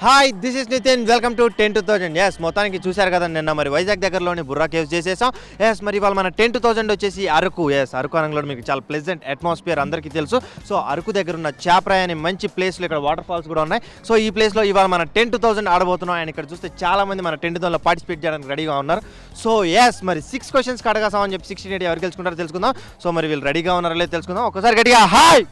Hi this is Nitin welcome to 10,000. Yes మొత్తానికి చూశారు కదా నిన్న మరి వైజాగ్ దగ్గరలోని బుర్రా కేవ్స్ చేసేసాం. ఎస్ మరి ఇవాళ మన 10,000 వచ్చేసి అరకు. ఎస్ అరకు అనగా మీకు చాలా ప్లెజెంట్ అట్మాస్ఫియర్ అందరికీ తెలుసు. సో అరకు దగ్గర ఉన్న చాప్రాయ్ అనే మంచి ప్లేస్లో ఇక్కడ వాటర్ ఫాల్స్ కూడా ఉన్నాయి. సో ఈ ప్లేస్లో ఇవాళ మన 10,000 ఆడబోతున్నాం. అండ్ ఇక్కడ చూస్తే చాలా మంది మన 10,000లో పార్టిసిపేట్ చేయడానికి రెడీగా ఉన్నారు. సో ఎస్ మరి 6 క్వశ్చన్స్ అడగాసామని చెప్పి 16 ఎవరు గెలుచుకుంటారో తెలుసుకుందాం. సో మరి వీళ్ళు రెడీగా ఉన్నారో లేదో తెలుసుకుందాం. ఒకసారి గట్టిగా హాయ్.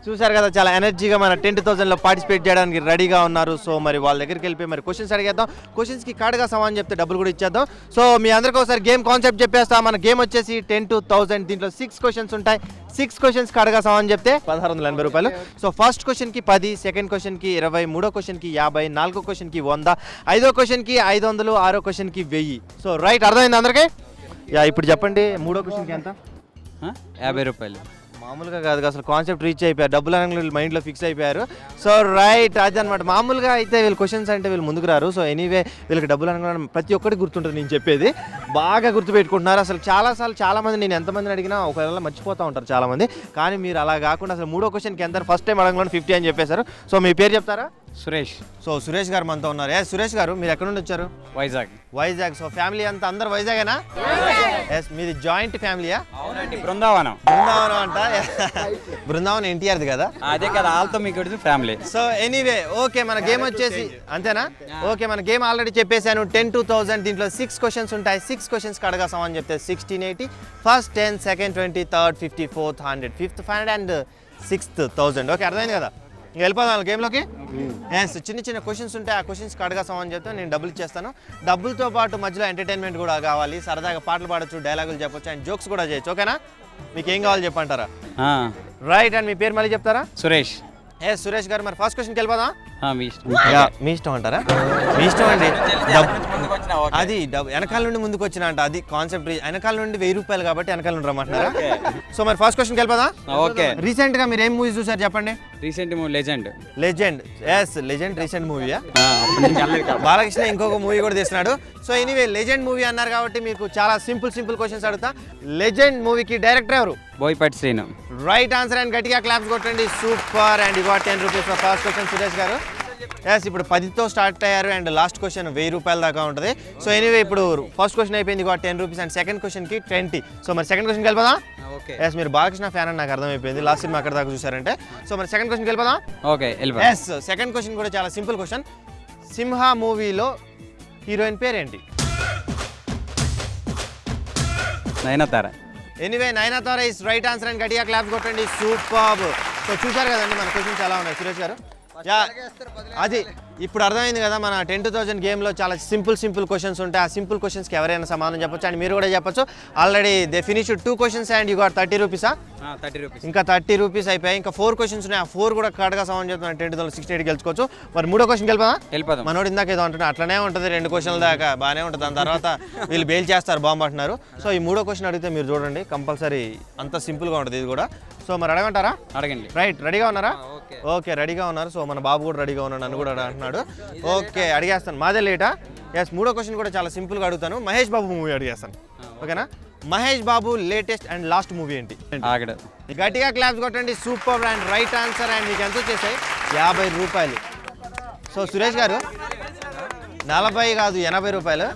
చూసారు కదా చాలా ఎనర్జీగా మన 10,000లో పార్టిసిపేట్ చేయడానికి రెడీగా ఉన్నారు. సో మరి వాళ్ళ దగ్గరికి వెళ్ళిపోయి మరి క్వశ్చన్స్ అడిగేద్దాం. క్వశ్చన్స్కి కాడుగా సమాన్ చెప్తే డబ్బులు కూడా ఇచ్చేద్దాం. సో మీ అందరికీ ఒకసారి గేమ్ కాన్సెప్ట్ చెప్పేస్తాం. మన గేమ్ వచ్చేసి 10,000. దీంట్లో 6 క్వశ్చన్స్ ఉంటాయి. 6 క్వశ్చన్స్ కాడుగా సమాన్ చెప్తే 1,680 రూపాయలు. సో ఫస్ట్ క్వశ్చన్కి 10, సెకండ్ క్వశ్చన్కి 20, మూడో క్వశ్చన్కి 50, నాలుగో క్వశ్చన్కి 100, ఐదో క్వశ్చన్కి 500, ఆరో క్వశ్చన్కి 1000. సో రైట్ అర్థమైంది అందరికీ? ఇప్పుడు చెప్పండి మూడో క్వశ్చన్కి ఎంత? 50 రూపాయలు. మామూలుగా కాదు, అసలు కాన్సెప్ట్ రీచ్ అయిపోయారు, డబ్బులు అనగా మైండ్లో ఫిక్స్ అయిపోయారు. సో రైట్ అది అనమాట. మామూలుగా అయితే వీళ్ళు క్వశ్చన్స్ అంటే వీళ్ళు ముందుకు రారు. సో ఎనీవే వీళ్ళకి డబ్బులు అనగా ప్రతి ఒక్కటి గుర్తుంటుంది. నేను చెప్పేది బాగా గుర్తుపెట్టుకుంటున్నారు. అసలు చాలాసార్లు చాలామంది నేను ఎంతమందిని అడిగినా ఒకవేళ మర్చిపోతూ ఉంటారు చాలామంది. కానీ మీరు అలా కాకుండా అసలు మూడో క్వశ్చన్కి ఎంత ఫస్ట్ టైం అడగంలో 50 అని చెప్పేశారు. సో మీ పేరు చెప్తారా? సురేష్. సో సురేష్ గారు మనతో ఉన్నారు. సురేష్ గారు మీరు ఎక్కడ నుండి వచ్చారు? వైజాగ్. సో ఫ్యామిలీ అంతా అందరు వైజాగేనా? ఎస్ మీది జాయింట్ ఫ్యామిలీయా? అవునండి. బృందావనం అంట. బృందావనం ఎన్టీఆర్ది కదా? అదే కదా, వాళ్ళతో మీకు ఫ్యామిలీ. సో ఎనీవే ఓకే మన గేమ్ వచ్చేసి అంతేనా? ఓకే మన గేమ్ ఆల్రెడీ చెప్పేశాను. 10,000 దీంట్లో 6 క్వశ్చన్స్ ఉంటాయి. 6 క్వశ్చన్స్ అడగాసాం అని చెప్తే 1680, first 10, second 20, third 50, fourth 100, fifth 500 and 6th 1000. Okay అర్థమైంది కదా? ఇంకా వెళ్ళిపోదాం గేమ్లోకి. ఎస్ చిన్న చిన్న క్వశ్చన్స్ ఉంటాయి. ఆ క్వశ్చన్స్కి అడగాసామని చెప్తే నేను డబ్బులు ఇచ్చేస్తాను. డబ్బులతో పాటు మధ్యలో ఎంటర్టైన్మెంట్ కూడా కావాలి. సరదాగా పాటలు పాడొచ్చు, డైలాగులు చెప్పొచ్చు అండ్ జోక్స్ కూడా చేయొచ్చు. ఓకేనా? మీకు ఏం కావాలి చెప్పంటారా? రైట్. అండ్ మీ పేరు మళ్ళీ చెప్తారా? సురేష్. సురేష్ గారు మరి ఫస్ట్ క్వశ్చన్కి వెళ్ళిపోదాం. మీ ఇష్టం. మీ ఇష్టం అంటారా? మీ ఇష్టం అండి. అది వెనకాల నుండి ముందుకు వచ్చిన అంట. అది కాన్సెప్ట్. వెనకాల నుండి 1000 రూపాయలు కాబట్టి వెనకాల నుండి రమ్మంటున్నారా? సో మరి ఫస్ట్ క్వశ్చన్కి వెళ్ళిపోదాం. ఓకే. రీసెంట్ గా మీరు ఏం మూవీస్ చూసారు చెప్పండి? రీసెంట్ లెజెండ్. లెజెండ్ రీసెంట్ మూవీయా? బాలకృష్ణ ఇంకొక మూవీ కూడా తీస్తున్నాడు. సో ఎనీవే లెజెండ్ మూవీ అన్నారు కాబట్టి మీకు చాలా సింపుల్ క్వశ్చన్స్ అడుగుతా. లెజెండ్ మూవీకి డైరెక్టర్ ఎవరు? Boyapati Srinu. Right answer. And గట్టిగా క్లాప్స్ కొట్టండి. సూపర్. అండ్ ఇవాళ 10 రూపీస్ ఫస్ట్ క్వశ్చన్ సురేష్ గారు. ఇప్పుడు 10తో స్టార్ట్ అయ్యారు అండ్ లాస్ట్ క్వశ్చన్ 1000 రూపాయల దాకా ఉంటుంది. సో ఎనీవే ఇప్పుడు ఫస్ట్ క్వశ్చన్ అయిపోయింది. ఇవాళ 10 రూపీస్ అండ్ సెకండ్ క్వశ్చన్కి 20. సో మరి సెకండ్ క్వశ్చన్కి వెళ్ళిపోదాం. మీరు బాలకృష్ణ ఫ్యాన్ అని నాకు అర్థమైపోయింది. లాస్ట్ సినిమా అక్కడ దాకా చూసారంటే. సో మరి సెకండ్ క్వశ్చన్కి వెళ్ళిపోదాం. ఓకే. సెకండ్ క్వశ్చన్ కూడా చాలా సింపుల్ క్వశ్చన్. సింహ మూవీలో హీరోయిన్ పేరేంటి? Nayanthara. Anyway Nayanthara is right answer. And గట్టిగా క్లాప్స్ కొట్టండి. సూపర్. సో చూసారు కదండి మన క్వశ్చన్స్ ఎలా ఉన్నాయి సురేష్ గారు? అది ఇప్పుడు అర్థమైంది కదా మన 10,000 గేమ్లో చాలా సింపుల్ క్వశ్చన్స్ ఉంటాయి. ఆ సింపుల్ క్వశ్చన్స్కి ఎవరైనా సమాధానం చెప్పొచ్చు అండ్ మీరు కూడా చెప్పొచ్చు. Already they finish 2 questions and you got 30 రూపీసా? 30 rupees. ఇంకా 30 రూపీస్ అయిపోయాయి. ఇంకా 4 క్వశ్చన్స్ ఉన్నాయి. ఆ 4 కూడా కరెక్ట్గా సమాధానం చెప్తున్నాను. 10,000 16 గెలుచుకోవచ్చు. మరి మూడో క్వశ్చన్కి వెళ్ళిపోదాం. మనోడు ఇందాక ఏదో అంటున్నా అట్లనే ఉంటుంది. 2 క్వశ్చన్ల దాకా బాగానే ఉంటుంది. దాని తర్వాత వీళ్ళు బెయిల్ చేస్తారు బాంబు అంటున్నారు. సో ఈ మూడో క్వశ్చన్ అడిగితే మీరు చూడండి కంపల్సరీ అంత సింపుల్గా ఉంటుంది ఇది కూడా. సో మరి అడగంటారా? అడగండి. రైట్ రెడీగా ఉన్నారా? ఓకే రెడీగా ఉన్నారు. సో మన బాబు కూడా రెడీగా ఉన్నాడు. నన్ను కూడా అంటున్నాడు. ఓకే అడిగేస్తాను. మాదే లేటా? మూడో క్వశ్చన్ కూడా చాలా సింపుల్గా అడుగుతాను. మహేష్ బాబు మూవీ అడిగేస్తాను. ఓకేనా? Mahesh Babu latest and last movie ఏంటి? గట్టిగా క్లాప్స్ కొట్టండి. Super and right answer. And మీకు ఎంత వచ్చేసాయి? 50 రూపాయలు. సో సురేష్ గారు 40 కాదు 80 రూపాయలు.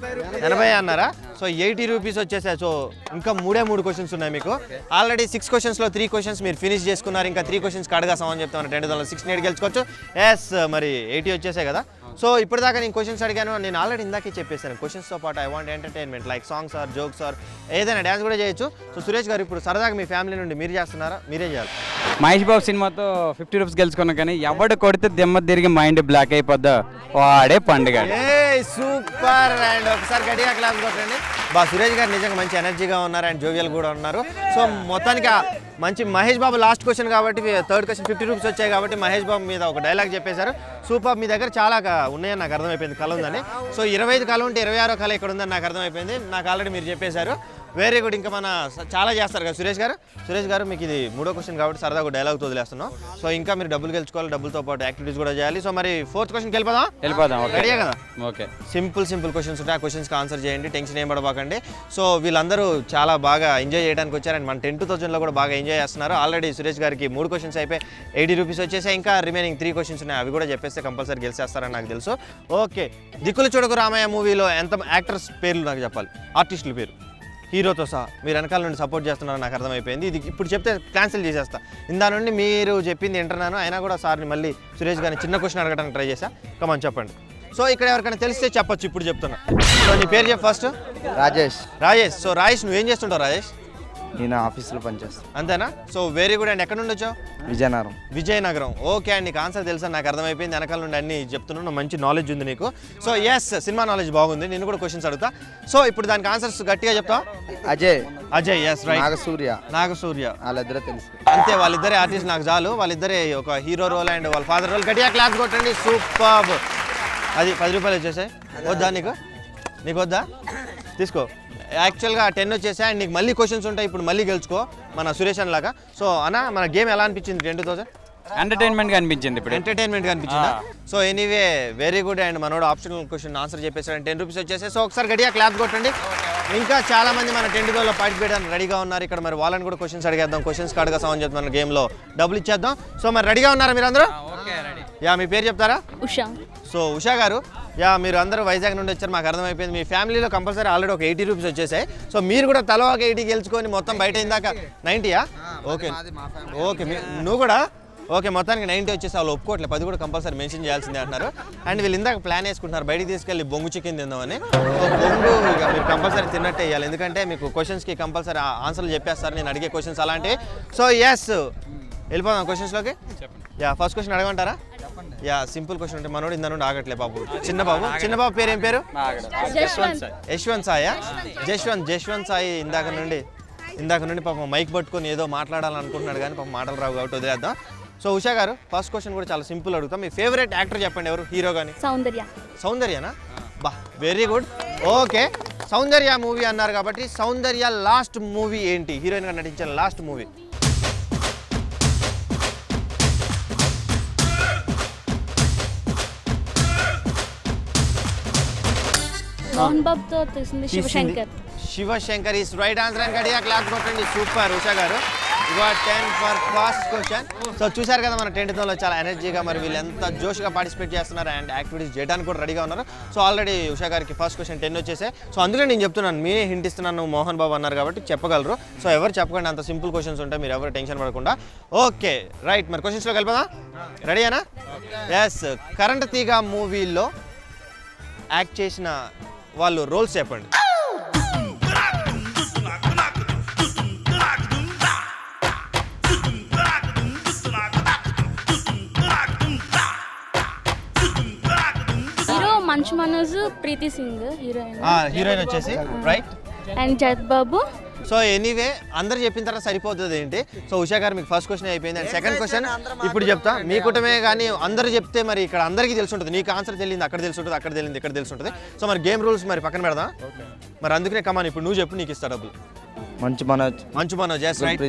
80 అన్నారా? సో 80 రూపీస్ వచ్చేసాయి. సో ఇంకా 3 క్వశ్చన్స్ ఉన్నాయి మీకు. ఆల్రెడీ 6 క్వశ్చన్స్లో 3 క్వశ్చన్స్ మీరు ఫినిష్ చేసుకున్నారు. ఇంకా 3 క్వశ్చన్స్కి అడగాసామని చెప్తాను. 10,000 16 గెలుచుకోవచ్చు. మరి 80 వచ్చేసాయి కదా? సో ఇప్పటిదాకా నేను క్వశ్చన్స్ అడిగాను. నేను ఆల్రెడీ ఇందాకే చెప్పేశాను. క్వశ్చన్స్తో పాటు I want entertainment like songs or jokes or ఏదైనా డ్యాన్స్ కూడా చేయొచ్చు. సో సురేష్ గారు ఇప్పుడు సరదాగా మీ ఫ్యామిలీ నుండి మీరు చేస్తున్నారా? మీరే చేయాలి. మహేష్ బాబు సినిమాతో 50 రూపీస్ గెలుచుకున్నా కానీ ఎవడు కొడితే దెమ్మ తిరిగి మైండ్ బ్లాక్ అయిపోద్దా వాడే పండుగ. సూపర్. అండ్ ఒకసారి గట్టిగా క్లాస్ కొట్టండి. సురేష్ గారు నిజంగా మంచి ఎనర్జీగా ఉన్నారు అండ్ జోవియల్ కూడా ఉన్నారు. సో మొత్తానికి మంచి మహేష్ బాబు లాస్ట్ క్వశ్చన్ కాబట్టి థర్డ్ క్వశ్చన్ 50 రూపీస్ వచ్చాయి కాబట్టి మహేష్ బాబు మీద ఒక డైలాగ్ చెప్పేశారు. సూపర్. మీ దగ్గర చాలా ఉన్నాయని నాకు అర్థమైపోయింది కళ ఉందని. సో 25 కళ ఉంటే 26వ కళ ఇక్కడ ఉందని నాకు అర్థమైపోయింది. నాకు ఆల్రెడీ మీరు చెప్పేశారు. Very good. ఇంకా మన చాలా చేస్తారు కదా సురేష్ గారు మీకు ఇది 3వ క్వశ్చన్ కాబట్టి సరదాగా డైలాగ్ వదిలేస్తున్నాం. సో ఇంకా మీరు డబ్బులు గెలుచుకోవాలి, డబ్బులతో పాటు యాక్టివిటీస్ కూడా చేయాలి. సో మరి 4th క్వశ్చన్కి వెళ్ళిపోదాం. రెడీయా కదా? ఓకే. సింపుల్ క్వశ్చన్స్ ఉంటాయి. ఆ క్వశ్చన్స్కి ఆన్సర్ చేయండి, టెన్షన్ ఏం పడబాకండి. సో వీళ్ళందరూ చాలా బాగా ఎంజాయ్ చేయడానికి వచ్చారు అండ్ మన 10,000లో కూడా బాగా ఎంజాయ్ చేస్తున్నారు. ఆల్రెడీ సురేష్ గారికి 3 క్వశ్చన్స్ అయిపోయి 80 రూపీస్ వచ్చేసాయి. ఇంకా రిమైనింగ్ 3 క్వశ్చన్స్ ఉన్నాయి, అవి కూడా చెప్పేస్తే కంపల్సరీ గెలిచేస్తారని నాకు తెలుసు. ఓకే, దిక్కులు చూడకు రామయ్య మూవీలో ఎంత యాక్టర్స్ పేర్లు నాకు చెప్పాలి, ఆర్టిస్టుల పేరు హీరోతో సహా. మీరు వెనకాల నుండి సపోర్ట్ చేస్తున్నారని నాకు అర్థమైపోయింది. ఇది ఇప్పుడు చెప్తే క్యాన్సిల్ చేసేస్తా. ఇందా నుండి మీరు చెప్పింది వింటున్నాను, అయినా కూడా సార్ని మళ్ళీ సురేష్ గారిని చిన్న క్వశ్చన్ అడగడానికి ట్రై చేశా. కమని చెప్పండి. సో ఇక్కడ ఎవరికైనా తెలిస్తే చెప్పొచ్చు, ఇప్పుడు చెప్తున్నా. సో నీ పేరు చెప్పు ఫస్ట్. రాజేష్. సో రాజేష్ నువ్వేం చేస్తుంటావు రాజేష్? నేను ఆఫీస్లో పనిచేస్తాను. అంతేనా? So very good. అండ్ ఎక్కడ నుండి వచ్చావు? విజయనగరం. ఓకే అండ్ నీకు ఆన్సర్ తెలుసా? నాకు అర్థమైపోయింది, వెనకాల నుండి అన్ని చెప్తున్నాను, మంచి నాలెడ్జ్ ఉంది నీకు. సో ఎస్, సినిమా నాలెడ్జ్ బాగుంది. నేను కూడా క్వశ్చన్స్ అడుగుతా. సో ఇప్పుడు దానికి ఆన్సర్స్ గట్టిగా చెప్తావా? Ajay yes right. నాగసూర్య వాళ్ళిద్దరే తెలుసు. అంతే, వాళ్ళిద్దరే ఆర్టిస్ట్ నాకు చాలు. వాళ్ళిద్దరే ఒక హీరో రోల్ అండ్ వాళ్ళ ఫాదర్ రోల్. గట్టిగా క్లాస్ కొట్టండి, సూపర్. అది 10 రూపాయలు వచ్చేసాయి. వద్దా నీకు వద్దా? తీసుకో. యాక్చువల్గా 10 వచ్చేసాయి అండ్ నీకు మళ్ళీ క్వశ్చన్స్ ఉంటాయి. ఇప్పుడు మళ్ళీ గెలుచుకో మన సురేష్ అన్న లాగా. సో అన్న మన గేమ్ ఎలా అనిపించింది? 10,000 ఎంటర్టైన్మెంట్ అనిపించింది. ఇప్పుడు ఎంటర్టైన్మెంట్ అనిపించిందా? So anyway very good. And మనోడు ఆప్షనల్ క్వశ్చన్ ఆన్సర్ చెప్పేసాడు. 10 రూపీస్ వచ్చేసాయి. సో ఒకసారి గట్టిగా క్లాప్ కొట్టండి. ఇంకా చాలా మంది మన 10,000లో పార్టిసిపేట్ చేయడానికి రెడీగా ఉన్నారు. ఇక్కడ మరి వాళ్ళని కూడా క్వశ్చన్స్ అడిగేద్దాం. క్వశ్చన్స్ అడగా సౌండ్ చెప్తాం, మన గేమ్లో డబ్బులు ఇచ్చేద్దాం. సో మరి రెడీగా ఉన్నారా మీరు అందరూ? యా, మీ పేరు చెప్తారా? ఉషా. సో ఉషా గారు, యా మీరు అందరూ వైజాగ్ నుండి వచ్చారు, మాకు అర్థమైపోయింది. మీ ఫ్యామిలీలో కంపల్సరీ ఆల్రెడీ ఒక 80 రూపీస్ వచ్చేసాయి. సో మీరు కూడా తల ఒక 80 గెలుచుకొని మొత్తం బయట ఇందాక 90యా? ఓకే నువ్వు కూడా ఓకే, మొత్తానికి 90 వచ్చేసి వాళ్ళు ఒప్పుకోవట్లేదు. 10 కూడా కంపల్సరీ మెన్షన్ చేయాల్సిందే అంటున్నారు. అండ్ వీళ్ళు ఇందాక ప్లాన్ వేసుకుంటున్నారు బయటికి తీసుకెళ్ళి బొంగు చికెన్ తిందామని. బొంగు ఇక మీరు కంపల్సరీ తిన్నట్టే వేయాలి, ఎందుకంటే మీకు క్వశ్చన్స్కి కంపల్సరీ ఆన్సర్లు చెప్పేస్తారు నేను అడిగే క్వశ్చన్స్ అలాంటివి. సో ఎస్, వెళ్ళిపోదాం క్వశ్చన్స్లోకి. యా, ఫస్ట్ క్వశ్చన్ అడగమంటారా? యా, సింపుల్ క్వశ్చన్ అంటే మనోడు ఇందా నుండి ఆగట్లేదు బాబు. చిన్న బాబు పేరు ఏం పేరు? యశ్వంత్ సాయా? జశ్వంత్ సాయి ఇందాక నుండి పాపం మైక్ పట్టుకొని ఏదో మాట్లాడాలనుకుంటున్నాడు కానీ పాపం మాటలు రావు కాబట్టి వదిలేద్దాం. సో ఉషా గారు, ఫస్ట్ క్వశ్చన్ కూడా చాలా సింపుల్ అడుగుతాం. మీ ఫేవరెట్ యాక్టర్ చెప్పండి, ఎవరు? హీరో కానీ? సౌందర్యనా? బా వెరీ గుడ్. ఓకే, సౌందర్య మూవీ అన్నారు కాబట్టి సౌందర్య లాస్ట్ మూవీ ఏంటి? హీరోయిన్గా నటించిన లాస్ట్ మూవీ? మోహన్ బాబుతో తీసింది Shivashankar is right answer. And గడిగా క్లాస్ కొట్టండి, సూపర్ ఉషా గారు. ఇక 10 ఫర్ ఫస్ట్ క్వశ్చన్. సో చూశారు కదా మన 10,000లో చాలా ఎనర్జీగా మరి వీళ్ళు ఎంత జోష్గా పార్టిసిపేట్ చేస్తున్నారు అండ్ యాక్టివిటీస్ చేయడానికి కూడా రెడీగా ఉన్నారు. సో ఆల్రెడీ ఉషా గారికి ఫస్ట్ క్వశ్చన్ 10 వచ్చేసాయి. సో అందుకే నేను చెప్తున్నాను, మీరే హింట్ ఇస్తున్నాను, మోహన్ బాబు అన్నారు కాబట్టి చెప్పగలరు. సో ఎవరు చెప్పకండి, అంత సింపుల్ క్వశ్చన్స్ ఉంటాయి, మీరు ఎవరు టెన్షన్ పడకుండా. ఓకే రైట్, మరి క్వశ్చన్స్లో వెళ్ళిపోదా? రెడీయేనా? ఎస్, కరెంట్ తీగ మూవీలో యాక్ట్ చేసిన వాళ్ళు రోల్స్ చెప్పండి. హీరో మంచు మనోజ్, ప్రీతి సింగ్ హీరోయిన్ వచ్చేసి రైట్, అండ్ జత్ బాబు. సో ఎనీవే అందరు చెప్పిన తర్వాత సరిపోతుంది ఏంటి? సో ఉషా గారు మీకు ఫస్ట్ క్వశ్చన్ అయిపోయింది. అండ్ సెకండ్ క్వశ్చన్ ఇప్పుడు చెప్తా. మీ కుటుంబమే కానీ అందరూ చెప్తే మరి ఇక్కడ అందరికీ తెలిసి ఉంటుంది. నీకు ఆన్సర్ తెలియదు, అక్కడ తెలిసి ఉంటుంది, అక్కడ తెలియదు, ఇక్కడ తెలిసి ఉంటుంది. సో మరి గేమ్ రూల్స్ మరి పక్కన పెడదాం. మరి అందుకనే కమాన్, ఇప్పుడు నువ్వు చెప్పు, నీకు ఇస్తా డబ్బులు. Manchu Manoj yes right.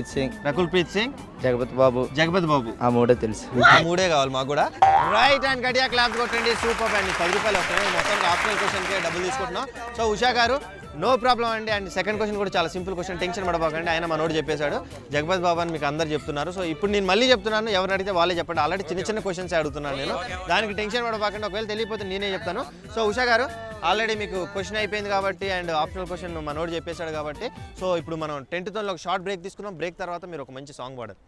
రకుల్ ప్రీత్ సింగ్, జగపతి బాబు. ఆ మూడే తెలుసు, ఆ మూడే కావాలి మాకు కూడా. రైట్, అండ్ గట్టిగా క్లాప్ కొట్టండి, సూపర్. అండి 10 రూపాయలు వస్తాయి మొత్తానికి. ఆప్షనల్ క్వశ్చన్కి డబ్బులు తీసుకుంటున్నాం. సో ఉషా గారు నో ప్రాబ్లం అండి. అండ్ సెకండ్ క్వశ్చన్ కూడా చాలా సింపుల్ క్వశ్చన్, టెన్షన్ పడబాకండి. ఆయన మనోడు చెప్పేశాడు, జగపతి బాబు అని మీకు అందరు చెప్తున్నారు. సో ఇప్పుడు నేను మళ్ళీ చెప్తున్నాను, ఎవరిని అడిగితే వాళ్ళే చెప్పండి. ఆల్రెడీ చిన్న క్వశ్చన్స్ అడుగుతున్నాను నేను, దానికి టెన్షన్ పడబాకండి. ఒకవేళ తెలియకపోతే నేనే చెప్తాను. సో ఉషా గారు ఆల్రెడీ మీకు క్వశ్చన్ అయిపోయింది కాబట్టి అండ్ ఆప్షనల్ క్వశ్చన్ మనోడు చెప్పేశాడు కాబట్టి సో ఇప్పుడు మనం 10,000లో ఒక షార్ట్ బ్రేక్ తీసుకున్నాం. బ్రేక్ తర్వాత మీరు ఒక మంచి సాంగ్ పాడారు.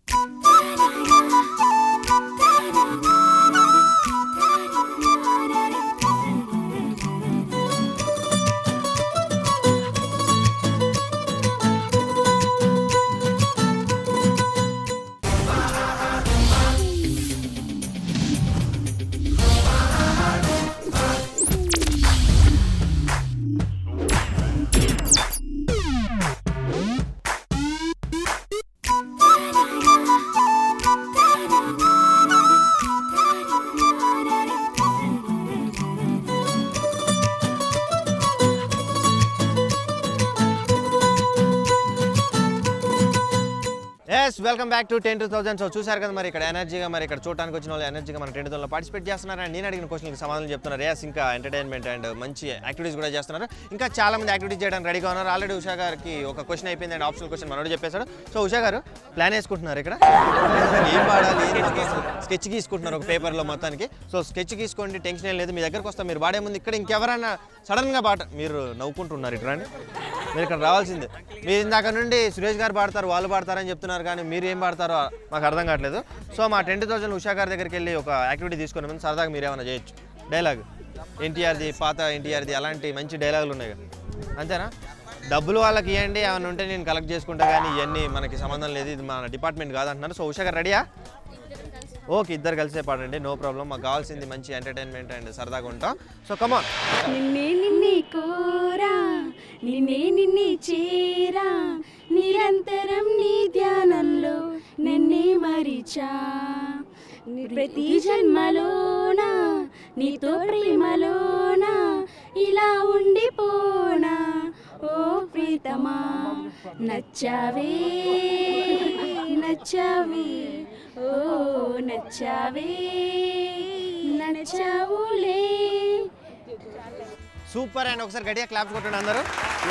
Welcome back to 10-2000. సో చూసారు కదా మరి ఇక్కడ ఎనర్జీగా మరి ఇక్కడ చూడడానికి వచ్చిన వాళ్ళు ఎనర్జీగా మన 10-2000లో పార్టిసిపేట్ చేస్తున్నారు అండ్ నేను అడిగిన క్వశ్చన్కి సమాధానం చెప్తున్నారు. ఎస్, ఇంకా ఎంటర్టైన్మెంట్ అండ్ మంచి యాక్టివిటీస్ కూడా చేస్తున్నారు. ఇంకా చాలా మంది యాక్టివిటీస్ చేయడానికి రెడీగా ఉన్నారు. ఆల్రెడీ ఉషా గారికి ఒక క్వశ్చన్ అయిపోయింది అండ్ ఆప్షనల్ క్వశ్చన్ మనోడు చెప్పేశాడు. సో ఉషా గారు ప్లాన్ వేసుకుంటున్నారు ఇక్కడ ఏం పాడాలి స్కెచ్ గీసుకుంటున్నారు ఒక పేపర్లో మొత్తానికి. సో స్కెచ్ గీసుకోండి, టెన్షన్ ఏం లేదు. మీ దగ్గరకు వస్తాం, మీరు పాడే ముందు ఇక్కడ ఇంకెవరైనా సడన్గా పాట మీరు నవ్వుకుంటున్నారు ఇక్కడ రండి, మీరు ఇక్కడ రావాల్సిందే. మీరు ఇందాక నుండి సురేష్ గారు పాడతారు వాళ్ళు పాడతారని చెప్తున్నారు కానీ మీరు ఏం పాడతారో మాకు అర్థం కావట్లేదు. సో మా 10,000 ఉషా గారి దగ్గరికి వెళ్ళి ఒక యాక్టివిటీ తీసుకునే ముందు సరదాగా మీరు ఏమైనా చేయొచ్చు. డైలాగ్ ఎన్టీఆర్ది, పాత ఎన్టీఆర్ది అలాంటి మంచి డైలాగులు ఉన్నాయి కదా, అంతేనా? డబ్బులు వాళ్ళకి ఇవ్వండి, ఏమైనా ఉంటే నేను కలెక్ట్ చేసుకుంటా కానీ ఇవన్నీ మనకి సంబంధం లేదు, ఇది మన డిపార్ట్మెంట్ కాదంటున్నారు. సో ఉషా గారు రెడీయా? ఓకే, ఇద్దరు కలిసే పాడండి, నో ప్రాబ్లం. మాకు కావాల్సింది మంచి ఎంటర్టైన్మెంట్ అండ్ సరదాగా ఉంటాం. సో కమాన్. నిన్నే నిన్నే కోరా, నిన్నే నిన్నే చేరా, నిరంతరం నీ ధ్యానంలో నన్నే మరిచా, ప్రతి జన్మలోనా నీతో ప్రేమలోనా ఇలా ఉండిపోనా, ఓ ప్రీతమా నచ్చావే నచ్చావే, ఓ నచ్చావే నచ్చావులే. సూపర్ అండ్ ఒకసారి గట్టిగా క్లాప్స్ కొట్టండి అందరూ.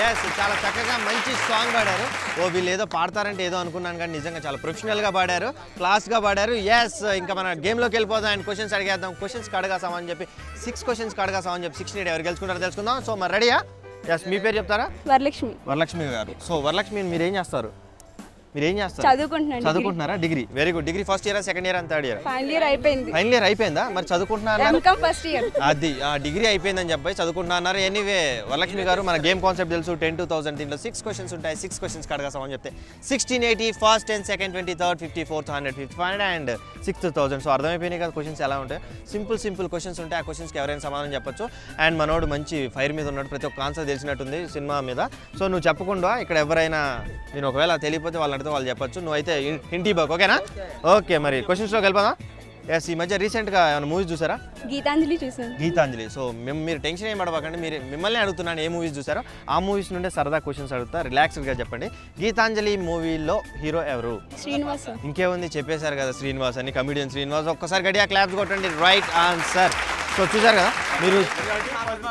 ఎస్, చాలా చక్కగా మంచి సాంగ్ పాడారు. ఓ వీళ్ళు ఏదో పాడతారంటే ఏదో అనుకున్నాను కానీ నిజంగా చాలా ప్రొఫెషనల్గా పాడారు, క్లాస్గా పాడారు. ఎస్, ఇంకా మన గేమ్లోకి వెళ్ళిపోదాం అండ్ క్వశ్చన్స్ అడిగేద్దాం. క్వశ్చన్స్కి అడగాసామని చెప్పి 6 క్వశ్చన్స్కి అడగాసామని చెప్పి 6 ఎవరు గెలుచుకుంటారో తెలుసుకుందాం. సో మరి రెడీయా? ఎస్, మీ పేరు చెప్తారా? వరలక్ష్మి. వరలక్ష్మి గారు. సో వరలక్ష్మి మీరు ఏం చేస్తారు? చదువుకుంటున్నాను. చదువుకుంటున్నారా? Degree. Very good. Degree first year, second year, and third year? Final year అయిపోయింది. ఫైనల్ ఇయర్ అయిపోయిందా? మరి చదువుకుంటున్నారా? M Com first year. అది డిగ్రీ అయిపోయిందని చెప్పి చదువుకుంటున్నారు. ఎనీవే వరలక్ష్మి గారు, మన గేమ్ కాన్సెప్ట్ తెలుసు, 10-2000. దీంట్లో 6 క్వశ్చన్స్ ఉంటాయి. 6 క్వశ్చన్స్కి అడగాసామని చెప్తే 1680, first 10, second 20, third 50, fourth 155 and 6000. So అర్థమైపోయినాయి కదా క్వశ్చన్స్ ఎలా ఉంటాయి. సింపుల్ క్వశ్చన్స్ ఉంటాయి. ఆ క్వశ్చన్స్కి ఎవరైనా సమాధానం చెప్పొచ్చు. అండ్ మనోడు మంచి ఫైర్ మీద ఉన్నాడు, ప్రతి ఒక్క ఆన్సర్ తెలిసినట్టుంది సినిమా మీద. సో నువ్వు చెప్పకుండా ఇక్కడ ఎవరైనా నేను ఒకవేళ తెలియకపోతే వాళ్ళు అడిగితే వాళ్ళు చెప్పొచ్చు, నువ్వు అయితే ఇంటి బాక్. ఓకేనా? ఓకే, మరి క్వశ్చన్స్లోకి వెళ్ళిపోదాం. ఎస్, ఈ మధ్య రీసెంట్గా ఏమైనా మూవీస్ చూసారా? గీతాంజలి చూసాను. గీతాంజలి. సో మీరు టెన్షన్ ఏం పడవకండి, మిమ్మల్ని అడుగుతున్నాను ఏ మూవీస్ చూసారో ఆ మూవీస్ నుండే సరదా క్వశ్చన్స్ అడుగుతా, రిలాక్స్డ్గా చెప్పండి. గీతాంజలి మూవీలో హీరో ఎవరు? శ్రీనివాస్. ఇంకేముంది, చెప్పేశారు కదా, శ్రీనివాస్ అని, కమిడియన్ శ్రీనివాస్. ఒక్కసారి గట్టిగా క్లాప్స్ కొట్టండి, రైట్ ఆన్సర్. సో చూసారు కదా, మీరు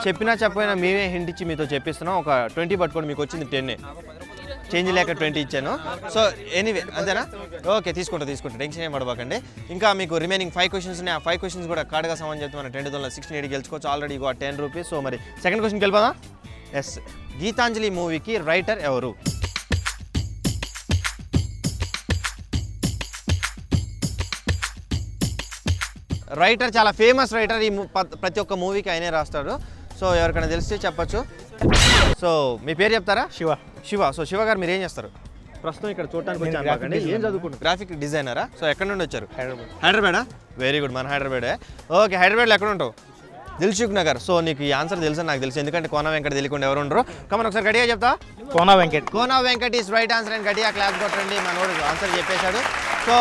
చెప్పినా మేమే హింట్ ఇచ్చి మీతో చెప్పిస్తున్నాం. ఒక 20 పట్టుకోండి, మీకు వచ్చింది 10, చేంజ్ లేక 20 ఇచ్చాను. సో ఎనీవే అంతేనా? ఓకే, తీసుకుంటా. టెన్షన్ ఏం పడబాకండి. ఇంకా మీకు రిమైనింగ్ 5 క్వశ్చన్స్ ఉన్నాయి. ఆ 5 క్వశ్చన్స్ కూడా కార్డుగా సమాన్ చెప్తే మన 10,016 గెలుచుకోవచ్చు. ఆల్రెడీ ఇగో 10 రూపీస్. సో మరి సెకండ్ క్వశ్చన్కి వెళ్ళిపోదా? ఎస్, గీతాంజలి మూవీకి రైటర్ ఎవరు? రైటర్ చాలా ఫేమస్ రైటర్. ఈ ప్రతి ఒక్క మూవీకి ఆయనే రాస్తాడు. సో ఎవరికైనా తెలిస్తే చెప్పచ్చు. సో మీ పేరు చెప్తారా? శివ. సో శివ గారు మీరు ఏం చేస్తారు? ప్రస్తుతం ఇక్కడ చూడటానికి వచ్చాను. ఏం చదువుకుంటారు? గ్రాఫిక్ డిజైనరా? సో ఎక్కడ నుండి వచ్చారు? హైదరాబాదా? వెరీ గుడ్, మన హైదరాబాదే. ఓకే, హైదరాబాద్లో ఎక్కడ ఉంటావు? దిల్సుఖ్ నగర్. సో నీకు ఈ ఆన్సర్ తెలుసా? నాకు తెలుసు, ఎందుకంటే కోన వెంకట్ తెలియకుండా ఎవరు ఉండరు. కమన్ ఒకసారి గట్టిగా చెప్తా. Kona Venkat is right answer and గట్టిగా క్లాస్ కొట్టండి. మనోడు ఆన్సర్ చెప్పేశాడు. సో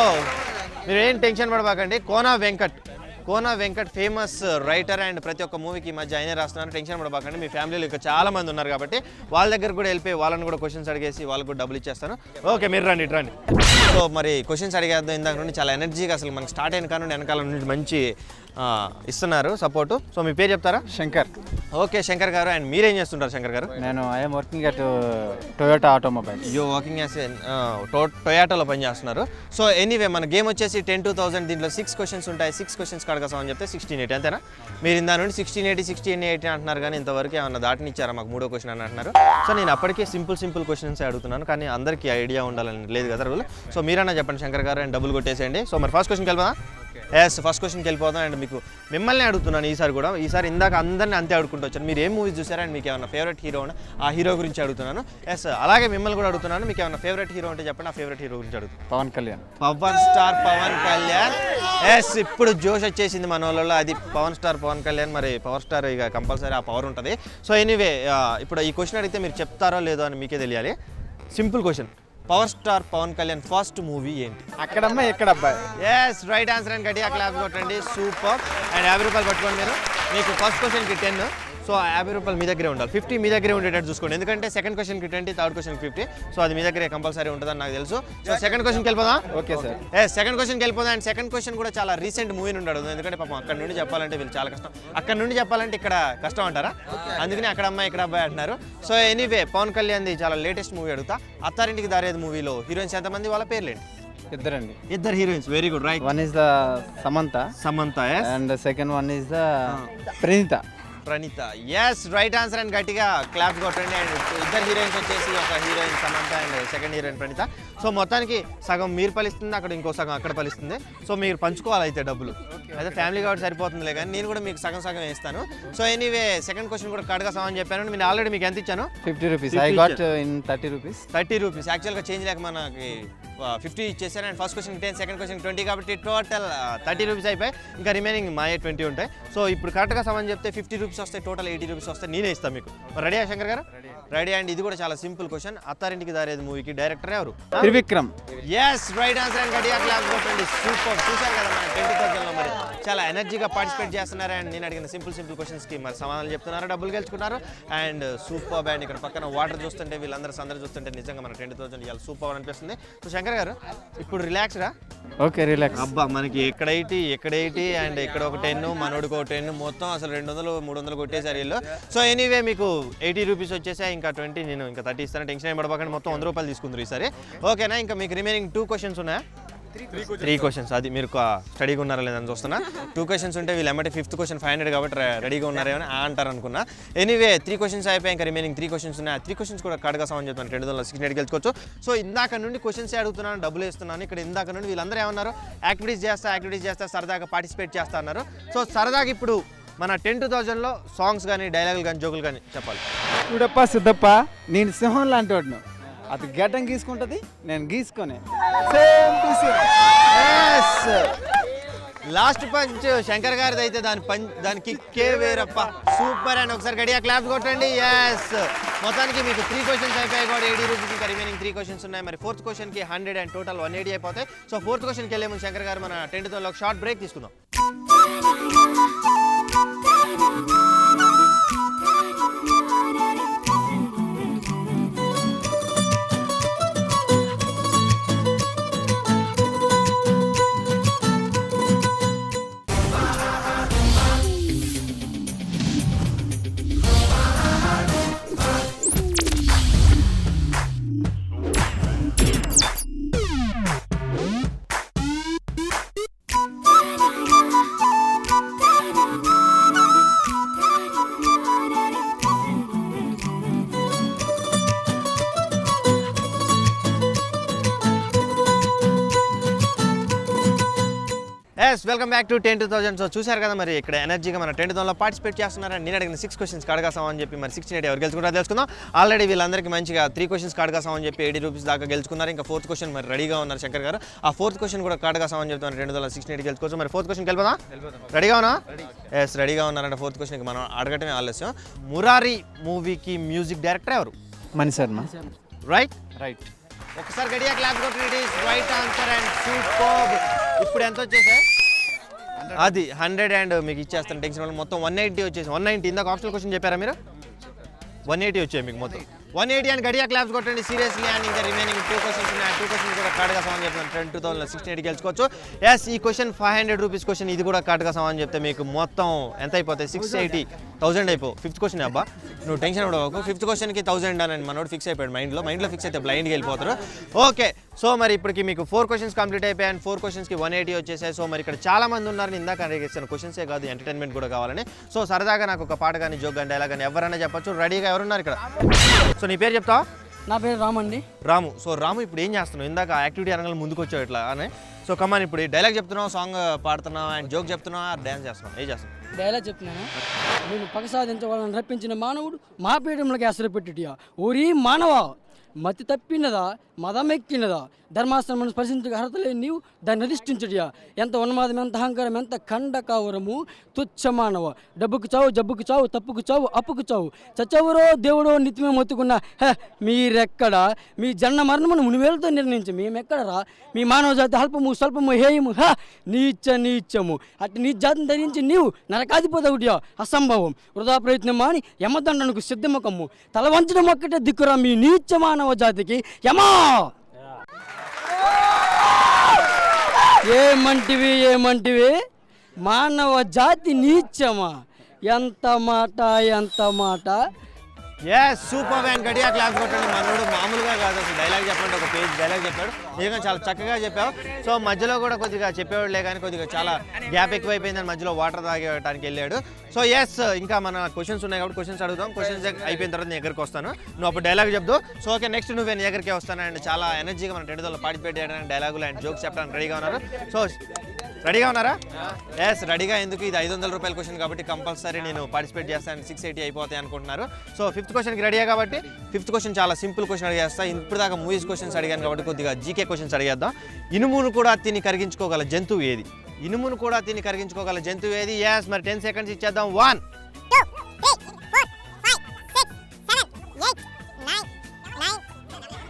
మీరు ఏం టెన్షన్ పడబాకండి. Kona Venkat famous writer and ప్రతి ఒక్క మూవీకి మధ్య ఆయనే రాస్తున్నారు. టెన్షన్ పడబాకండి. మీ ఫ్యామిలీలో ఇంకా చాలా మంది ఉన్నారు కాబట్టి వాళ్ళ దగ్గర కూడా వెళ్ళిపోయి వాళ్ళని కూడా క్వశ్చన్స్ అడిగేసి వాళ్ళకి కూడా డబ్బులు ఇచ్చేస్తాను. ఓకే, మీరు రండి. సో మరి క్వశ్చన్స్ అడిగేద్దాం. ఇందాక నుండి చాలా ఎనర్జీగా అసలు మనకి స్టార్ట్ అయిన కానుండి వెనకాల నుండి మంచి ఇస్తున్నారు సపోర్టు. సో మీ పేరు చెప్తారా? శంకర్. ఓకే శంకర్ గారు, అండ్ మీరేం చేస్తుంటారు శంకర్ గారు? నేను I'm working at Toyota automobile. యో వర్కింగ్ యాజ్ టొయాటోలో పనిచేస్తున్నారు. సో ఎనీవే మన గేమ్ వచ్చేసి 10-2000. దీంట్లో 6 క్వశ్చన్స్ ఉంటాయి. 6 క్వశ్చన్స్ అడగాసామని చెప్తే 1680, అంతేనా? మీరు ఇందా నుండి 1680 అంటున్నారు కానీ ఇంతవరకు ఏమన్నా దాటినిచ్చారా మాకు 3వ క్వశ్చన్ అని అంటున్నారు. సో నేను అప్పటికే సింపుల్ క్వశ్చన్స్ అడుగుతున్నాను కానీ అందరికీ ఐడియా ఉండాలని లేదు కదా రూల్. సో మీరన్నా చెప్పండి శంకర్ గారు, అండ్ డబ్బులు కొట్టేసేయండి. సో మరి ఫస్ట్ క్వశ్చన్కి వెళ్ళిపోదా? ఎస్, ఫస్ట్ క్వశ్చన్కి వెళ్ళిపోదాం. అండ్ మీకు మిమ్మల్ని అడుగుతున్నాను ఈసారి కూడా. ఈసారి ఇందాక అందరిని అంతే అడుగుకుంటూ వచ్చాను. మీరు ఏం మూవీస్ చూసారా అండ్ మీకు ఏమైనా ఫేవరెట్ హీరో ఉన్నా ఆ హీరో గురించి అడుగుతున్నాను. ఎస్, అలాగే మిమ్మల్ని కూడా అడుగుతున్నాను. మీకు ఏమైనా ఫేవరెట్ హీరో అంటే చెప్పండి, ఆ ఫేవరెట్ హీరో గురించి అడుగుతాను. Pawan Kalyan. Power star Pawan Kalyan. Yes, ఇప్పుడు జోష్ వచ్చేసింది మన వాళ్ళలో. అది పవన్ స్టార్ పవన్ కళ్యాణ్. మరి పవర్ స్టార్ ఇక కంపల్సరీ ఆ పవర్ ఉంటుంది. సో ఎనీవే ఇప్పుడు ఈ క్వశ్చన్ అడిగితే మీరు చెప్తారో లేదో అని మీకే తెలియాలి. Simple question, power star Pawan Kalyan first movie ఏంటి? అక్కడమ్మా ఎక్కడ అబ్బాయి. ఎస్, రైట్ ఆన్సర్ అండ్ గట్టిగా క్లాప్ కొట్టండి. సూపర్. అండ్ 50 రూపాయలు పట్టుకోండి మీరు. మీకు ఫస్ట్ క్వశ్చన్కి 10, సో 50 రూపాయలు మీ దగ్గరే ఉండాలి. 50 మీ దగ్గరే ఉండేటట్టు చూసుకోండి, ఎందుకంటే సెకండ్ క్వశ్చన్కి 20, థర్డ్ క్వశ్చన్కి 50. సో అది మీ దగ్గరే కంపల్సరీ ఉంటుందని నాకు తెలుసు. సో సెకండ్ క్వశ్చన్కి వెళ్ళిపోదాం. Okay sir. సెకండ్ క్వశ్చన్కి వెళ్ళిపోదాం. అండ్ సెకండ్ క్వశ్చన్ కూడా చాలా రీసెంట్ మూవీ నుండి అడుగుతుంది, ఎందుకంటే పాపం అక్కడ నుండి చెప్పాలంటే వీళ్ళు చాలా కష్టం, అక్కడ నుండి చెప్పాలంటే ఇక్కడ కష్టం అంటారా, అందుకని అక్కడ అమ్మాయి ఇక్కడ అబ్బాయి అంటున్నారు. సో ఎనీవే పవన్ కళ్యాణ్ది చాలా లేటెస్ట్ మూవీ అడుగుతా. అత్తారింటికి దారేది మూవీలో హీరోయిన్స్ ఎంతమంది, వాళ్ళ పేర్లేండి? ఇద్దరండి. ఇద్దరు heroines. Very good, right. One is the Samantha and second one is the Pranitha. Yes, right answer. And గట్టిగా క్లాప్స్ కొట్టండి. అండ్ ఇద్దరు హీరోయిన్స్ వచ్చేసి ఒక heroine Samantha and second heroine Pranitha. So మొత్తానికి సగం మీరు ఫలిస్తుంది, అక్కడ ఇంకో సగం అక్కడ ఫలిస్తుంది. సో మీరు పంచుకోవాలి అయితే డబ్బులు, అయితే ఫ్యామిలీ కాబట్టి సరిపోతుందిలే, కానీ నేను కూడా మీకు సగం సగం వేస్తాను. సో ఎనీవే సెకండ్ క్వశ్చన్ కూడా కడగా సమాన్ చెప్పాను. నేను ఆల్రెడీ మీకు ఎంత ఇచ్చాను? 50 rupees. I got in 30 rupees. 30 rupees. యాక్చువల్గా చేంజ్ లేక మనకి 50 ఇచ్చేసాను. And first question 10, second question 20, కాబట్టి టోటల్ 30 రూపీస్ అయిపోయి, ఇంకా రిమైనింగ్ మాయే 20 ఉంటాయి. సో ఇప్పుడు కరెక్ట్గా సమాన్ చెప్తే 50 రూపీస్ వస్తాయి, టోటల్ 80 రూపీస్ వస్తాయి. నేనే ఇస్తాను మీకు. రెడీయా శంకర్ గారు? రెడీ. అండ్ ఇది కూడా చాలా సింపుల్ క్వశ్చన్. అత్తారింటికి దారేది మూవీకి డైరెక్టర్ ఎవరు? Trivikram. Yes, right answer. And గట్టిగా క్లాస్ కొట్టండి. సూపర్. చూశారు కదా మన 10,000లో మరి చాలా ఎనర్జీగా పార్టిసిపేట్ చేస్తున్నారు. అండ్ నేను అడిగిన సింపుల్ క్వశ్చన్స్కి మరి సమాధానాలు చెప్తున్నారు, డబ్బులు గెలుచుకున్నారు. And super band. ఇక్కడ పక్కన వాటర్ చూస్తుంటే వీళ్ళందరూ అందరూ చూస్తుంటే నిజంగా మన 10,000 ఇవాళ సూపర్ అనిపిస్తుంది. సో శంకర్ గారు ఇప్పుడు రిలాక్స్డా? Okay, relax. అబ్బా, మనకి ఎక్కడ 80 అండ్ ఇక్కడ ఒక 10, మనోడికి ఒక 10, మొత్తం అసలు 200, 300 కొట్టేసారు వీళ్ళు. సో ఎనీవే మీకు 80 రూపీస్ వచ్చేసాయి, ఇంకా 20 నేను ఇంకా 30 ఇస్తాను. టెన్షన్ ఏం పడబాకండి, మొత్తం 100 రూపాయలు తీసుకుందరు ఈసారి. ఓకేనా? ఇంకా మీకు రిమైనింగ్ 2 క్వశ్చన్స్ ఉన్నాయా? 3 క్వశ్చన్స్. అది మీరు స్టడీగా ఉన్నారా లేదని చూస్తున్నా. 2 క్వశ్చన్స్ ఉంటే వీళ్ళు ఎమ్మటే 5th క్వశ్చన్ 500 కాబట్టి రెడీగా ఉన్నారేమని అంటారు అనుకున్నా. ఎనీవే 3 క్వశ్చన్స్ అయిపోయి, ఇంకా రిమైనింగ్ 3 క్వశ్చన్స్ ఉన్నాయి. ఆ 3 క్వశ్చన్స్ కూడా కడగా సమాన్ చెప్తాను. 2,600 గెలుచుకోవచ్చు. సో ఇందాక నుండి క్వశ్చన్స్ అడుగుతున్నాను, డబ్బులు ఇస్తున్నాను. ఇక్కడ ఇందాక నుండి వీళ్ళందరూ ఏమన్నారు, యాక్టివిటీస్ చేస్తా సరదాగా పార్టిసిపేట్ చేస్తా అన్నారు. సో సరదాగా ఇప్పుడు మన 10,000లో సాంగ్స్ కానీ డైలాగులు కానీ జోకులు కానీ చెప్పాలి. చూడప్ప సిద్ధప్ప, నేను సింహం లాంటి వాడిను. అది గడ్డం గీసుకుంటుంది, నేను గీసుకొని లాస్ట్ పంచ్ శంకర్ గారిది అయితే దాని కిక్కే వేరప్ప. సూపర్. అండ్ ఒకసారి గడియా క్లాప్స్ కొట్టండి. ఎస్, మొత్తానికి మీకు 3 క్వశ్చన్స్ అయిపోయాయి కూడా 80 రూపీస్. ఇంకా రిమైనింగ్ 3 క్వశ్చన్స్ ఉన్నాయి. మరి 4th క్వశ్చన్కి 100 అండ్ టోటల్ 180 అయిపోతాయి. సో 4th క్వశ్చన్కి వెళ్ళే ముందు శంకర్ గారు మన 10,000లో ఒక షార్ట్ బ్రేక్ తీసుకుందాం. Yes, welcome back to 10,000. So చూశారు కదా మరి ఇక్కడ ఎనర్జీగా మన 10,000లో పార్టిసిపేట్ చేస్తున్నారని నేను అడిగిన 6 క్వశ్చన్స్ కడగాసామని చెప్పి మరి 16 ఎవరు గెలుచుకుంటారో తెలుసుకుందాం. ఆల్రెడీ వీళ్ళందరికీ మంచిగా 3 క్వశ్చన్స్ కడగాసామని చెప్పి 80 రూపీస్ దాకా గెలుచుకున్నారు. ఇంకా 4th క్వశ్చన్ మరి రెడీగా ఉన్నారు శంకర్ గారు. ఆ 4th క్వశ్చన్ కూడా కడగాసామని చెప్తున్నారు. 2,600 గెలుచుకోవచ్చు. మరి 4th క్వశ్చన్కి వెళ్ళిపోదా? రెడీగా ఉన్నా? ఎస్, రెడీగా ఉన్నారంటే 4th క్వశ్చన్కి మనం అడగటమే ఆలస్యం. మురారి మూవీకి మ్యూజిక్ డైరెక్టర్ ఎవరు? మణి శర్మ. రైట్. ఒకసారి గడియా క్లాప్ కొట్టి. It is right answer. And super. ఇప్పుడు ఎంత వచ్చేసాయి? అది 100 అండ్ మీకు ఇచ్చేస్తాను. టెన్షన్ వల్ల మొత్తం 180 వచ్చేసి 190. ఇందాక ఆప్షనల్ క్వశ్చన్ చెప్పారా మీరు? 180 వచ్చాయి మీకు మొత్తం 180 అని గడియా క్లాప్స్ కొట్టండి సీరియస్లీ. అండ్ ఇంకా రిమైనింగ్ 2 క్వశ్చన్స్ ఉన్నాయి. 2 క్వశ్చన్స్ కూడా కరెక్ట్గా సమాన్ చెప్తాను. 10,680 గెలుచుకోవచ్చు. ఎస్, ఈ క్వశ్చన్ 500 రూపీస్ క్వశ్చన్. ఇది కూడా కరెక్ట్గా సమాన్ చెప్తే మీకు మొత్తం ఎంత అయిపోతాయి? 680,000 అయిపో. 5th క్వశ్చన్ అబ్బా, నువ్వు టెన్షన్ పడవకు. 5th క్వశ్చన్కి 1000 అని మనోడు ఫిక్స్ అయిపోయాడు మైండ్లో ఫిక్స్ అయితే బ్లైండ్గా వెళ్ళిపోతారు. ఓకే, సో మరి ఇప్పటికి మీకు 4 క్వశ్చన్స్ కంప్లీట్ అయిపోయాయి. అండ్ 4 క్వశ్చన్స్కి 180 వచ్చేసాయి. సో మరి ఇక్కడ చాలా మంది ఉన్నారు. ఇందాక అడిగేసాను క్వశ్చన్సే కాదు, ఎంటర్టైన్మెంట్ కూడా కావాలని. సో సరదాగా నాకు ఒక పాట కానీ జోక్ కానీ డైలాగ్ కానీ ఎవరైనా చెప్పచ్చు. రెడీగా ఎవరున్నారు ఇక్కడ? సో నీ పేరు చెప్తావా? నా పేరు రాము అండి. రాము. సో రాము, ఇప్పుడు ఏం చేస్తున్నావు? ఇందాక యాక్టివిటీ అనగా ముందుకు వచ్చావు ఇట్లా అని. సో కమాన్, ఇప్పుడు డైలాగ్ చెప్తున్నావు, సాంగ్ పాడుతున్నావు, అండ్ జోక్ చెప్తున్నావు, డ్యాన్స్ చేస్తున్నావు, ఏం చేస్తున్నావు? డైలాగ్ చెప్తున్నాను. నేను పగ సాధించవాలని రప్పించిన మానవుడు మా పీఠంలోకి అసలు పెట్టుటియా. ఓరి మానవ, మతి తప్పినదా మదమెక్కినదా ధర్మాశ్రమను స్పర్శించక అర్హత లేని నీవు దాన్ని అధిష్ఠించడియా ఎంత ఉన్మాదం ఎంత అహంకారం ఎంత ఖండకావరము తుచ్చమానవ డబ్బుకు చావు జబ్బుకు చావు తప్పుకు చావు అప్పుకు చావు చచ్చవరో దేవుడో నిత్యమే మొత్తుకున్న మీరెక్కడ మీ జన్మ మరణమును మునివేలతో నిర్ణయించి మేమెక్కడరా మీ మానవ జాతి అల్పము స్వల్పము హేయము నీచము అటు నీ జాతిని ధరించి నీవు నరకాధిపోతవుడియా అసంభవం వృధా ప్రయత్నం మాని యమదండనకు సిద్ధముఖము తల వంచడం ఒక్కటే దిక్కురా మీ నీచ మానవ జాతికి యమా ఏమంటివి మానవ జాతి నీచమా ఎంత మాట సూపర్ మ్యాన్ గడియా క్లాస్ కొట్టండి. మనోడు మామూలుగా కాదు, అసలు డైలాగ్ చెప్పండి, ఒక పేజ్ డైలాగ్ చెప్పాడు. నిజంగా చాలా చక్కగా చెప్పావు. సో మధ్యలో కూడా కొద్దిగా చెప్పేవాళ్ళే కానీ కొద్దిగా చాలా గ్యాప్ ఎక్కువైపోయిందని మధ్యలో వాటర్ తాగేయడానికి వెళ్ళాడు. సో ఇంకా మన క్వశ్చన్స్ ఉన్నాయి కాబట్టి క్వశ్చన్స్ అడుగుదాం. క్వశ్చన్స్ అయిపోయిన తర్వాత నేను ఎక్కడికి వస్తాను, నువ్వు అప్పుడు డైలాగ్ చెప్దు. సో ఓకే, నెక్స్ట్ నువ్వు నేను ఎక్కడికే వస్తాను. అండ్ చాలా ఎనర్జీగా మన 2 పార్టిసిపేట్ చేయడానికి డైలాగులు అండ్ జోక్స్ చెప్పడానికి రెడీగా ఉన్నారు. సో రెడీగా ఉన్నారా? రెడీగా. ఎందుకు ఇది 500 రూపాయల క్వశ్చన్ కాబట్టి కంపల్సరీ నేను పార్టిసిపేట్ చేస్తాను. 680 అయిపోతాయి అనుకుంటున్నారు. సో 5th క్వశ్చన్కి రెడీగా కాబట్టి 5th క్వశ్చన్ చాలా సింపుల్ క్వశ్చన్ అడిగేస్తాను. ఇప్పుడు దాకా మూవీస్ క్వశ్చన్స్ అడిగాను కాబట్టి కొద్దిగా జీకే క్వశ్చన్స్ అడిగేద్దాం. ఇనుమును కూడా తిని కరిగించుకోగల జంతువు ఏది? ఇనుమును కూడా తిని కరిగించుకోగల జంతువు ఏది? మరి 10 సెకండ్స్ ఇచ్చేద్దాం. 1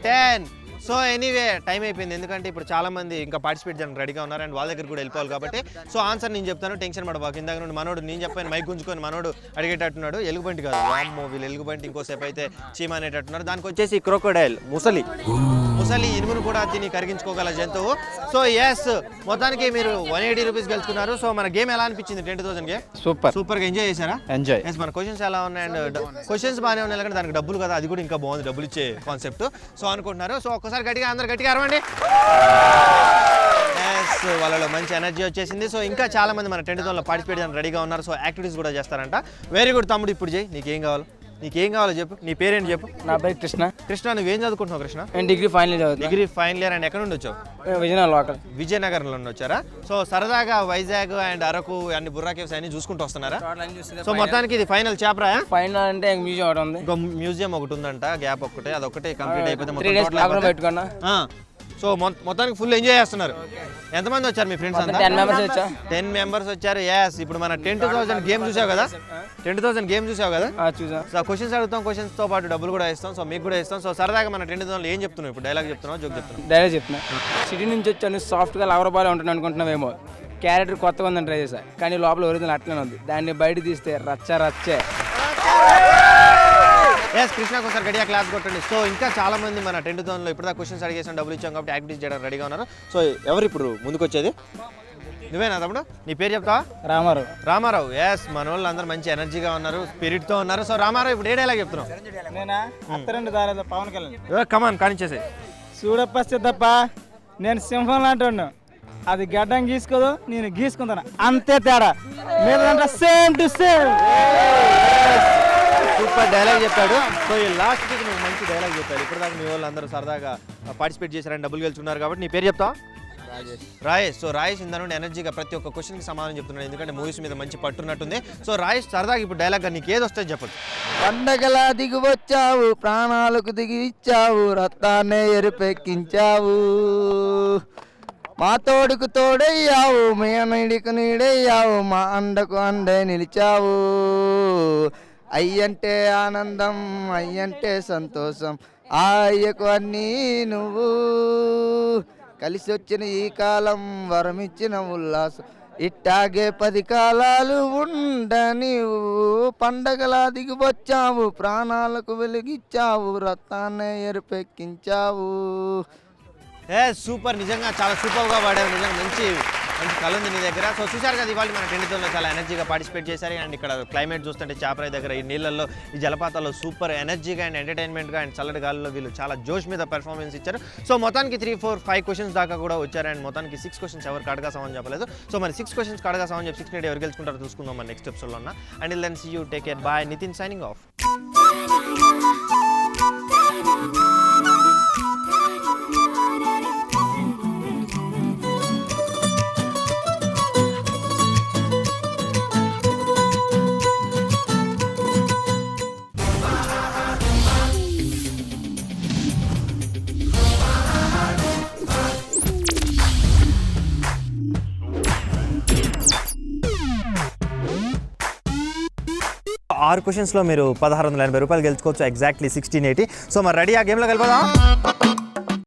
10. సో ఎనీవే టైం అయిపోయింది, ఎందుకంటే ఇప్పుడు చాలా మంది ఇంకా పార్టిసిపేట్ చేయడానికి రెడీగా ఉన్నారు అండ్ వాళ్ళ దగ్గర కూడా వెళ్ళిపోవాలి కాబట్టి. సో ఆన్సర్ నేను చెప్తాను, టెన్షన్ పడబాకు. ఇందాక నుండి మనోడు నేను చెప్పాను మైక్ గుంజుకొని మనోడు అడిగేటట్టున్నాడు. ఎలుగుబంటి కాదు, వామ్మో వీళ్ళు ఎలుగుబంటి ఇంకోసేపు అయితే చీమ అనేటట్టున్నారు. దానికి వచ్చేసి క్రోకోడైల్, ముసలి ఇనుమును కూడా తిని కరిగించుకోగల జంతువు. సో మొత్తానికి మీరు 180 రూపీస్ గెలుచుకున్నారు. సో మన గేమ్ ఎలా అనిపించింది? 10,000 గేమ్ సూపర్ గా ఎంజాయ్ చేశారా? ఎంజాయ్. మన క్వశ్చన్స్ ఎలా ఉన్నాయి అండ్ క్వశ్చన్స్ బాగానే ఉన్నాయి కానీ దానికి డబ్బులు కదా, అది కూడా ఇంకా బాగుంది, డబ్బులు ఇచ్చే కాన్సెప్ట్. సో అనుకుంటున్నారు. సో ఒక్కసారి అందరు గట్టిగా అరవండి. వాళ్ళలో మంచి ఎనర్జీ వచ్చేసింది. సో ఇంకా చాలా మంది మన 10,000 పార్టిసిపేట్ చేయడానికి రెడీగా ఉన్నారు. సో యాక్టివిటీస్ కూడా చేస్తారంట. వెరీ గుడ్ తమ్ముడు, ఇప్పుడు చేయి. నీకేం కావాలో చెప్పు. నీ పేరేంటి చెప్పు. నా పేరు కృష్ణ. నువ్వేం చదువుకుంటున్నావు కృష్ణ? నేను డిగ్రీ ఫైనల్ ఇయర్. అండ్ ఎక్కడ నుండి వచ్చావు? విజయనగరంలో నుండి వచ్చారా? సో సరదాగా వైజాగ్ అండ్ అరకు అన్ని బుర్రా కేవ్స్ అన్ని చూసుకుంటూ వస్తున్నారా? సో మొత్తానికి ఇది ఫైనల్ చాప్రా? ఫైనల్ అంటే మ్యూజియం ఒకటి ఉంది. ఇంకో మ్యూజియం ఒకటి ఉందంట, గ్యాప్ ఒకటే, అదొకటే కంప్లీట్ అయిపోతే సో మొత్తానికి ఫుల్ ఎంజాయ్ చేస్తున్నారు. ఎంతమంది వచ్చారు మీ ఫ్రెండ్స్ అంతా? 10 మెంబర్స్ వచ్చారు. ఇప్పుడు మన 10,000 గేమ్ చూసావు కదా? 10,000 గేమ్ చూసావు కదా? సో క్వశ్చన్స్ అడుగుతాం, క్వశ్చన్స్ తో పాటు డబ్బులు కూడా ఇస్తాం. సో మీకు కూడా ఇస్తాం. సో సరదాగా మన 10,000 ఏం చెప్తున్నావు ఇప్పుడు? డైలాగ్ చెప్తున్నావు, జోక్ చెప్తున్నావు? డైలాగ్ చెప్తున్నా. సిటీ నుంచి వచ్చాను, సాఫ్ట్గా లవర్ బాగా ఉంటాను అనుకుంటున్నావేమో. క్యారెక్టర్ కొత్తగా ఉందని ట్రై చేశా, కానీ లోపల ఒరిజినల్ అట్లనే ఉంది. దాన్ని బయట తీస్తే రచ్చే. కృష్ణకు ఒకసారి గడియా క్లాస్ కొట్టండి. సో ఇంకా చాలా మంది మన 10,000 ఇప్పుడు క్వశ్చన్స్ అడిగేసాం, డబ్బులు ఇచ్చాం కాబట్టి యాక్టివిటీస్ చేయడానికి రెడీగా ఉన్నారు. సో ఎవరు ఇప్పుడు ముందుకు వచ్చేది? నువ్వేనా తమ్ముడు? నీ పేరు చెప్తావా? రామారావు. మన వాళ్ళు అందరూ మంచి ఎనర్జీగా ఉన్నారు, స్పిరిట్ తో ఉన్నారు. సో రామారావు ఇప్పుడు ఏ డైలాగ్ చెప్తున్నావు? పవన్ కళ్యాణ్. కమాన్ కానిచ్చేసి. చూడప్ప సిద్ధప్ప, నేను సింహం లాంటి, అది గడ్డం గీసుకోదు, నేను గీసుకుంటాను, అంతే తేడా. మీరు same to same. Super dialogue చెప్పాడు. సో ఈ లాస్ట్కి నువ్వు మంచి డైలాగ్ చెప్పాడు. ఇప్పుడు దాకా మీ వాళ్ళు అందరూ సరదాగా పార్టిసిపేట్ చేశారని డబ్బులు గెలుచుకున్నారు కాబట్టి నీ పేరు చెప్తావా? రాయేష్. సో రాయేష్ ఇందా నుండి ఎనర్జీగా ప్రతి ఒక్క క్వశ్చన్కి సమాధానం చెప్తున్నాడు, ఎందుకంటే మూవీస్ మీద మంచి పట్టున్నట్టుంది. సో రాయేష్ సరదాగా ఇప్పుడు డైలాగ్ నీకు ఏది వస్తుంది చెప్పండి. పండగలా దిగి వచ్చావు, ప్రాణాలకు దిగి ఇచ్చావు, రక్తాన్నే ఎరుపెక్కించావు, మా తోడుకు తోడయ్యావు, మీ నీడికి నీడయ్యావు, మా అండకు అండే నిలిచావు. అయ్యంటే ఆనందం, అయ్యంటే సంతోషం, ఆ అయ్యకు అన్నీ నువ్వు, కలిసి వచ్చిన ఈ కాలం వరమిచ్చిన ఉల్లాసం, ఇట్టాగే 10 కాలాలు ఉండనివు, పండగలా దిగి వచ్చావు, ప్రాణాలకు వెలిగిచ్చావు, రక్తాన్నే ఎరుపెక్కించావు. సూపర్, నిజంగా చాలా సూపర్గా పాడారు. నిజంగా మంచి కళ ఉంది నీ దగ్గర. సో చూసారు కదా, ఇవాళ మన 10,000 చాలా ఎనర్జీగా పార్టిసిపేట్ చేశారు. అండ్ ఇక్కడ క్లైమేట్ చూస్తుంటే చాపరాయి దగ్గర ఈ నీళ్ళల్లో ఈ జలపాతాల్లో సూపర్ ఎనర్జీగా అండ్ ఎంటర్టైన్మెంట్గా అండ్ చల్లటి గాల్లో వీళ్ళు చాలా జోష్ మీద పెర్ఫార్మెన్స్ ఇచ్చారు. సో మొత్తానికి 3, 4, 5 క్వశ్చన్స్ దాకా కూడా వచ్చారు. అండ్ మొత్తానికి 6 క్వశ్చన్స్ ఎవరికి అడగా సమాన్ చెప్పలేదు. సో మరి 6 క్వశ్చన్స్ అడగా సమాన్ చెప్పి 6 ఎవరు గెలుచుకుంటారో చూసుకుందాం మన నెక్స్ట్ ఎపిసోడ్లో ఉన్న. And then see you, take care, bye. Nitin signing off. 6 క్వశ్చన్స్లో మీరు 1680 రూపాయలు గెలుచుకోవచ్చు, ఎగ్జాక్ట్లీ 1680. సో మరి రెడీ ఆ గేమ్లో గెలిపోదాం.